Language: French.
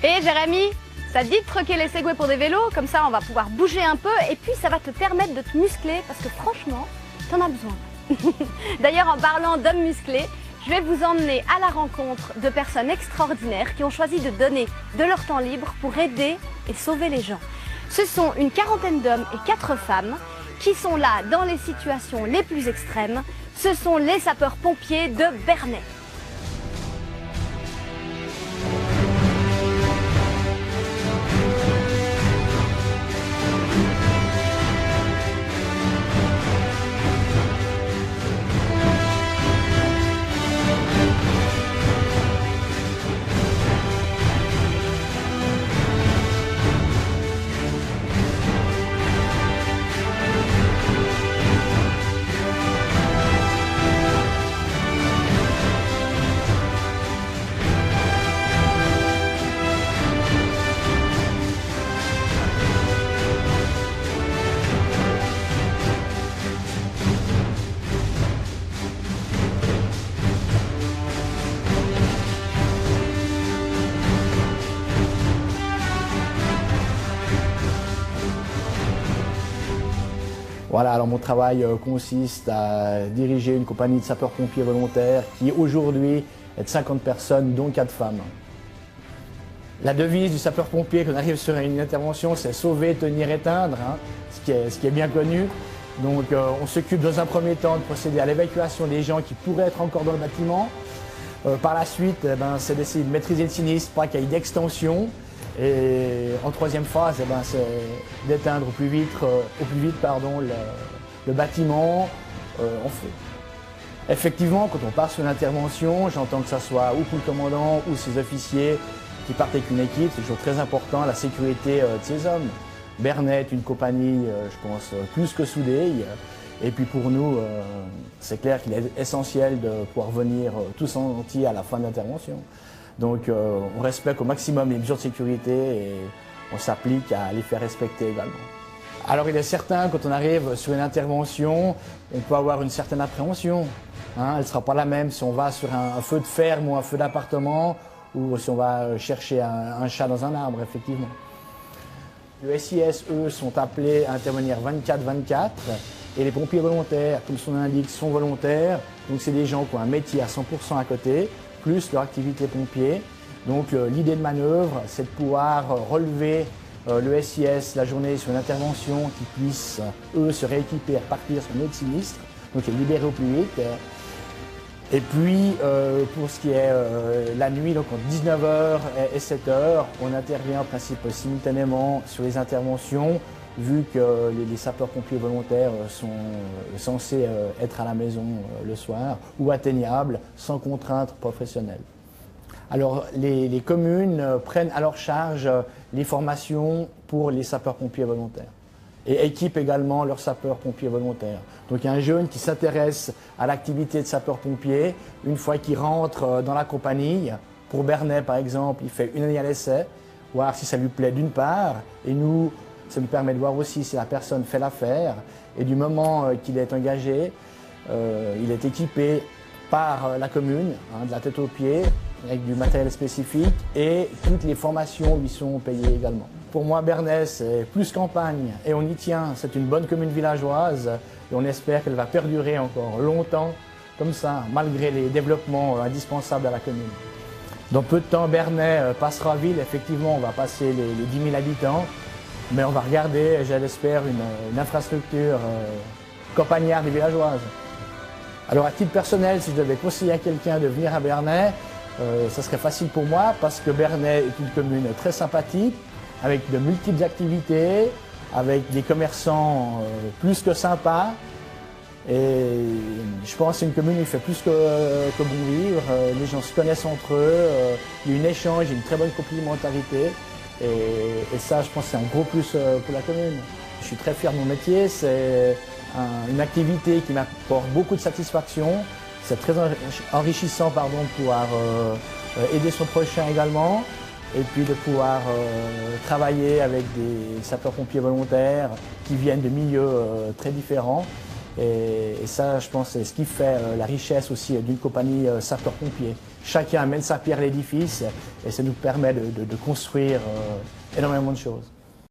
Et Jérémy, ça te dit de troquer les Segway pour des vélos? Comme ça, on va pouvoir bouger un peu et puis ça va te permettre de te muscler parce que franchement, t'en as besoin. D'ailleurs, en parlant d'hommes musclés, je vais vous emmener à la rencontre de personnes extraordinaires qui ont choisi de donner de leur temps libre pour aider et sauver les gens. Ce sont une quarantaine d'hommes et 4 femmes qui sont là dans les situations les plus extrêmes. Ce sont les sapeurs-pompiers de Bernay. Voilà, alors mon travail consiste à diriger une compagnie de sapeurs-pompiers volontaires qui aujourd'hui est de 50 personnes, dont 4 femmes. La devise du sapeur-pompier quand on arrive sur une intervention, c'est sauver, tenir, éteindre, hein, ce qui est bien connu. Donc on s'occupe dans un premier temps de procéder à l'évacuation des gens qui pourraient être encore dans le bâtiment. Par la suite, c'est d'essayer de maîtriser le sinistre, pas qu'il y ait d'extension. Et en troisième phase, c'est d'éteindre au plus vite le bâtiment en feu. Effectivement, quand on part sur une intervention, j'entends que ce soit ou pour le commandant ou ses officiers qui partent avec une équipe, c'est toujours très important la sécurité de ces hommes. Bernay est une compagnie, je pense, plus que soudée. Et puis pour nous, c'est clair qu'il est essentiel de pouvoir venir tous entiers à la fin de l'intervention. Donc on respecte au maximum les mesures de sécurité et on s'applique à les faire respecter également. Alors il est certain, quand on arrive sur une intervention, on peut avoir une certaine appréhension. Hein, elle ne sera pas la même si on va sur un feu de ferme ou un feu d'appartement ou si on va chercher un chat dans un arbre, effectivement. Les SIS, eux, sont appelés à intervenir 24/24 et les pompiers volontaires, comme son nom l'indique, sont volontaires. Donc c'est des gens qui ont un métier à 100% à côté, plus leur activité pompier. Donc l'idée de manœuvre, c'est de pouvoir relever le SIS la journée sur une intervention qui puisse, eux, se rééquiper et repartir sur un autre sinistre, donc les libérer au plus vite. Et puis, pour ce qui est la nuit, donc entre 19h et 7h, on intervient en principe simultanément sur les interventions, vu que les sapeurs-pompiers volontaires sont censés être à la maison le soir ou atteignables sans contrainte professionnelle. Alors, les communes prennent à leur charge les formations pour les sapeurs-pompiers volontaires et équipent également leurs sapeurs-pompiers volontaires. Donc il y a un jeune qui s'intéresse à l'activité de sapeur-pompier une fois qu'il rentre dans la compagnie. Pour Bernay, par exemple, il fait une année à l'essai, voir si ça lui plaît d'une part, et nous, ça nous permet de voir aussi si la personne fait l'affaire. Et du moment qu'il est engagé, il est équipé par la commune, hein, de la tête aux pieds, avec du matériel spécifique, et toutes les formations lui sont payées également. Pour moi, Bernay, c'est plus campagne et on y tient. C'est une bonne commune villageoise et on espère qu'elle va perdurer encore longtemps comme ça, malgré les développements indispensables à la commune. Dans peu de temps, Bernay passera ville. Effectivement, on va passer les 10 000 habitants, mais on va regarder, je l'espère, une infrastructure campagnarde et villageoise. Alors, à titre personnel, si je devais conseiller à quelqu'un de venir à Bernay, ça serait facile pour moi parce que Bernay est une commune très sympathique, avec de multiples activités, avec des commerçants plus que sympas. Et je pense que c'est une commune où il fait plus que bon vivre. Les gens se connaissent entre eux, il y a un échange, il y a une très bonne complémentarité. Et ça, je pense que c'est un gros plus pour la commune. Je suis très fier de mon métier, c'est une activité qui m'apporte beaucoup de satisfaction. C'est très enrichissant de pouvoir aider son prochain également. Et puis de pouvoir travailler avec des sapeurs-pompiers volontaires qui viennent de milieux très différents. Et ça, je pense, c'est ce qui fait la richesse aussi d'une compagnie sapeurs-pompiers. chacun amène sa pierre à l'édifice et ça nous permet de construire énormément de choses.